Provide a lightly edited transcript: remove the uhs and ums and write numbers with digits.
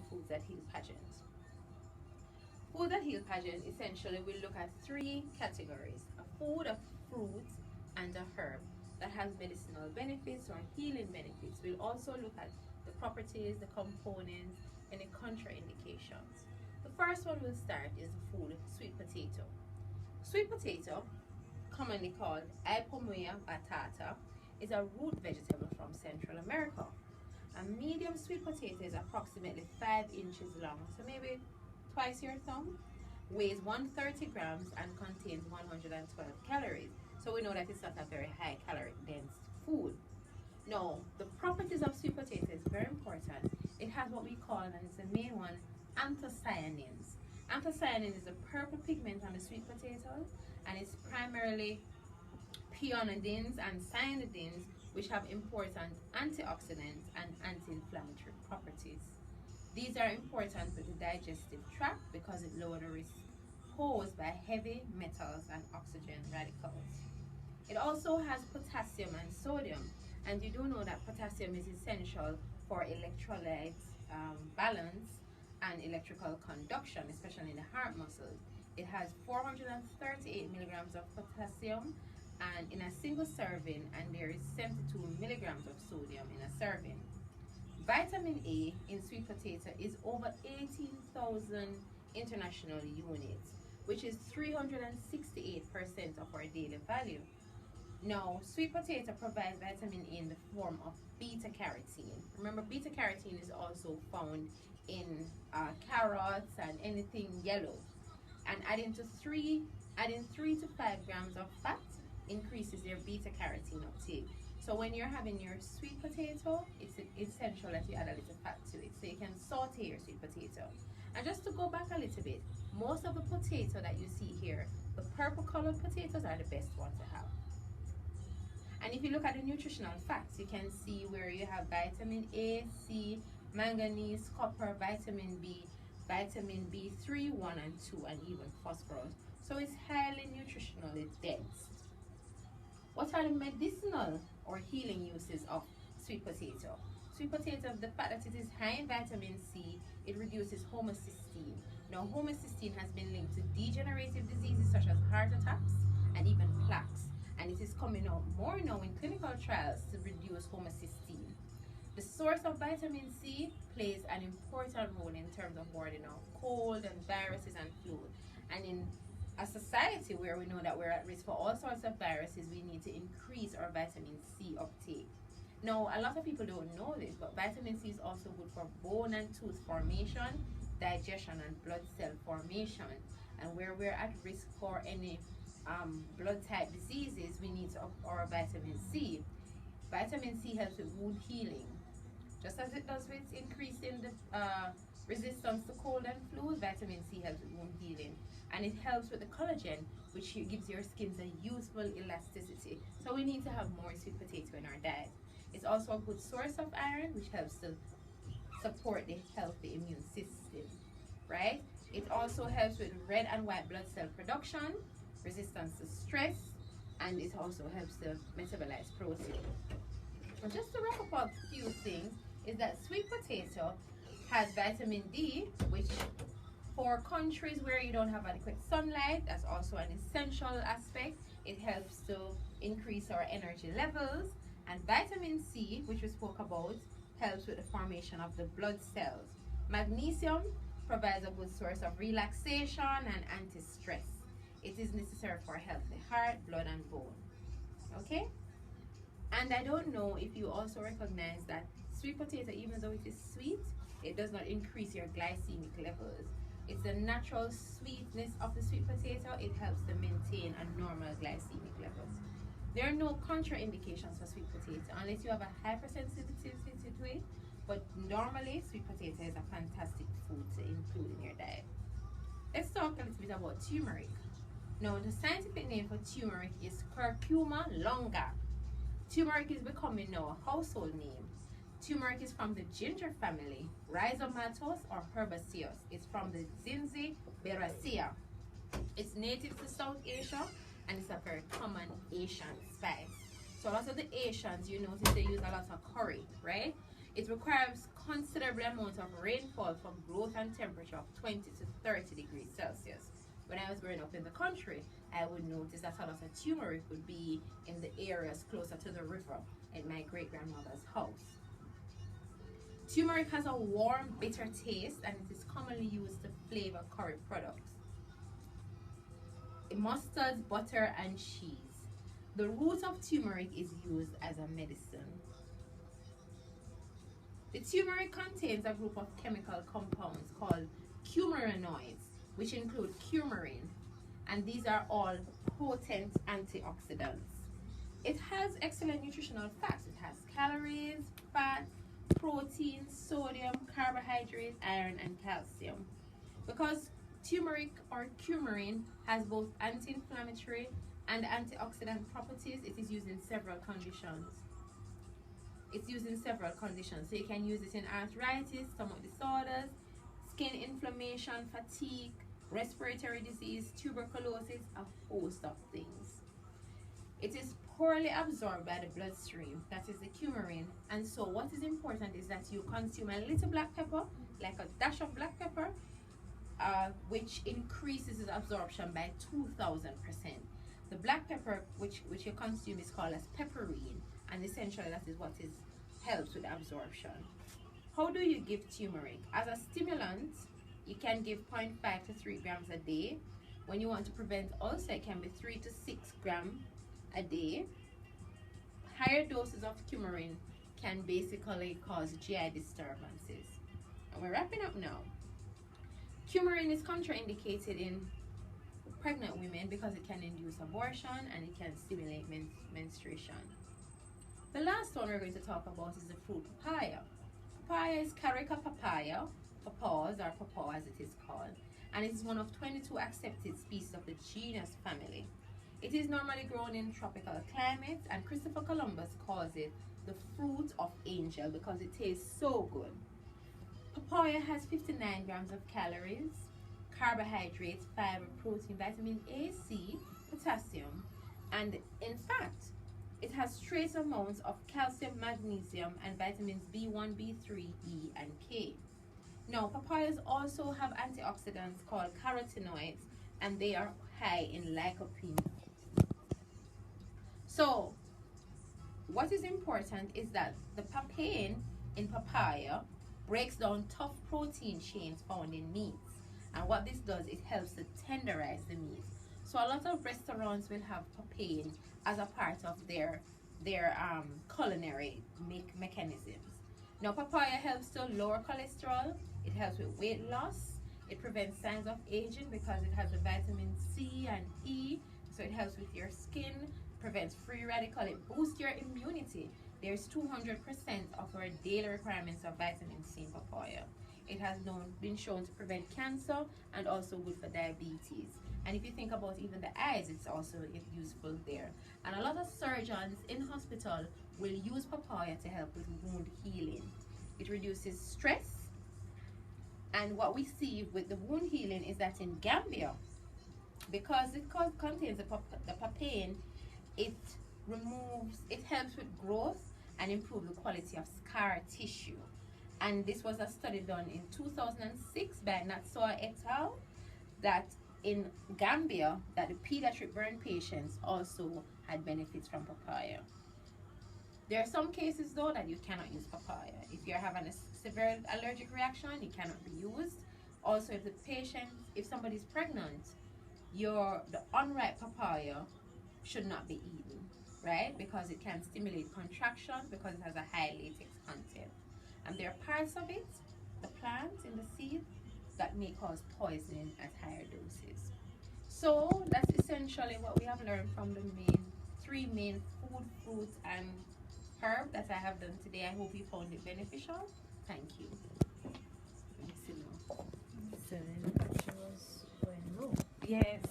Foods That Heal Pageant. Food That Heal Pageant essentially will look at three categories: a food, a fruit, and a herb that has medicinal benefits or healing benefits. We'll also look at the properties, the components, and the contraindications. The first one we'll start is the food sweet potato. Sweet potato, commonly called Ipomoea batata, is a root vegetable from Central America. A medium sweet potato is approximately 5 inches long, so maybe twice your thumb, weighs 130 grams and contains 112 calories. So we know that it's not a very high calorie dense food. Now, the properties of sweet potato is very important. It has what we call, and it's the main one, anthocyanins. Anthocyanin is the purple pigment on the sweet potatoes, and it's primarily pionidins and cyanidins, which have important antioxidants and anti-inflammatory properties. These are important for the digestive tract because it lowers the risk posed by heavy metals and oxygen radicals. It also has potassium and sodium, and you do know that potassium is essential for electrolyte balance and electrical conduction, especially in the heart muscles. It has 438 milligrams of potassium and in a single serving, and there is 72 milligrams of sodium in a serving. Vitamin A in sweet potato is over 18,000 international units, which is 368% of our daily value. Now, sweet potato provides vitamin A in the form of beta carotene. Remember, beta carotene is also found in carrots and anything yellow. And adding 3 to 5 grams of fat increases your beta carotene uptake. So when you're having your sweet potato, it's essential that you add a little fat to it. So you can saute your sweet potato. And just to go back a little bit, most of the potato that you see here, the purple colored potatoes are the best ones to have. And if you look at the nutritional facts, you can see where you have vitamin A, C, manganese, copper, vitamin B, vitamin B3, 1 and 2, and even phosphorus. So it's highly nutritionally dense. What are the medicinal or healing uses of sweet potato? Sweet potato, the fact that it is high in vitamin C, it reduces homocysteine. Now, homocysteine has been linked to degenerative diseases such as heart attacks and even plaques. And it is coming out more now in clinical trials to reduce homocysteine. The source of vitamin C plays an important role in terms of warding off cold and viruses and flu. And in a society where we know that we're at risk for all sorts of viruses, we need to increase our vitamin C uptake. Now, a lot of people don't know this, but vitamin C is also good for bone and tooth formation, digestion, and blood cell formation. And where we're at risk for any blood type diseases, we need to up our vitamin C. Vitamin C helps with wound healing. Just as it does with increasing the resistance to cold and flu, vitamin C helps with wound healing. And it helps with the collagen, which gives your skin a useful elasticity. So we need to have more sweet potato in our diet. It's also a good source of iron, which helps to support the healthy immune system, right? It also helps with red and white blood cell production, resistance to stress, and it also helps to metabolize protein. And just to wrap up a few things, is that sweet potato has vitamin D, which for countries where you don't have adequate sunlight, that's also an essential aspect. It helps to increase our energy levels. And vitamin C, which we spoke about, helps with the formation of the blood cells. Magnesium provides a good source of relaxation and anti-stress. It is necessary for healthy heart, blood, and bone. Okay? And I don't know if you also recognize that sweet potato, even though it is sweet, it does not increase your glycemic levels. It's the natural sweetness of the sweet potato. It helps to maintain a normal glycemic levels. There are no contraindications for sweet potato unless you have a hypersensitivity to it. But normally, sweet potato is a fantastic food to include in your diet. Let's talk a little bit about turmeric. Now, the scientific name for turmeric is Curcuma longa. Turmeric is becoming now a household name. Turmeric is from the ginger family, Rhizomatous or herbaceous. It's from the Zinziberaceae. It's native to South Asia, and it's a very common Asian spice. So a lot of the Asians, you notice they use a lot of curry, right? It requires considerable amount of rainfall for growth and temperature of 20 to 30 degrees Celsius. When I was growing up in the country, I would notice that a lot of turmeric would be in the areas closer to the river at my great-grandmother's house. Turmeric has a warm, bitter taste, and it is commonly used to flavor curry products, mustards, butter, and cheese. The root of turmeric is used as a medicine. The turmeric contains a group of chemical compounds called coumaronoids, which include coumarin, and these are all potent antioxidants. It has excellent nutritional facts. It has calories, fat, protein, sodium, carbohydrate, iron, and calcium. Because turmeric or coumarin has both anti-inflammatory and antioxidant properties, it is used in several conditions. So you can use it in arthritis, stomach disorders, skin inflammation, fatigue, respiratory disease, tuberculosis, a host of things. It is poorly absorbed by the bloodstream, that is the coumarin, and so what is important is that you consume a little black pepper, like a dash of black pepper, which increases its absorption by 2,000%. The black pepper which you consume is called as pepperine, and essentially that is what helps with absorption. How do you give turmeric? As a stimulant, you can give 0.5 to 3 grams a day. When you want to prevent ulcer, it can be 3 to 6 grams a day. Higher doses of coumarin can basically cause GI disturbances. And we're wrapping up now. Coumarin is contraindicated in pregnant women because it can induce abortion and it can stimulate menstruation. The last one we're going to talk about is the fruit papaya. Papaya is Carica papaya, papaws or papaw as it is called, and it is one of 22 accepted species of the genus family. It is normally grown in tropical climates, and Christopher Columbus calls it the fruit of angel because it tastes so good. Papaya has 59 grams of calories, carbohydrates, fiber, protein, vitamin A, C, potassium, and in fact, it has trace amounts of calcium, magnesium, and vitamins B1, B3, E, and K. Now, papayas also have antioxidants called carotenoids, and they are high in lycopene. So, what is important is that the papain in papaya breaks down tough protein chains found in meats. And what this does, it helps to tenderize the meat. So a lot of restaurants will have papain as a part of their culinary mechanisms. Now, papaya helps to lower cholesterol, it helps with weight loss, it prevents signs of aging because it has the vitamin C and E, so it helps with your skin, prevents free radical, it boosts your immunity. There's 200% of our daily requirements of vitamin C in papaya. It has been shown to prevent cancer and also good for diabetes. And if you think about even the eyes, it's also useful there. And a lot of surgeons in hospital will use papaya to help with wound healing. It reduces stress. And what we see with the wound healing is that in Gambia, because it contains the papain, it helps with growth and improve the quality of scar tissue. And this was a study done in 2006 by Natsoa et al. That in Gambia, that the pediatric burn patients also had benefits from papaya. There are some cases though that you cannot use papaya. If you're having a severe allergic reaction, it cannot be used. Also, if somebody's pregnant, the unripe papaya should not be eaten, right? Because it can stimulate contraction because it has a high latex content. And there are parts of it, the plant in the seed, that may cause poisoning at higher doses. So that's essentially what we have learned from the three main food, fruits, and herb that I have done today. I hope you found it beneficial. Thank you. So then the lecture was going low. Yes.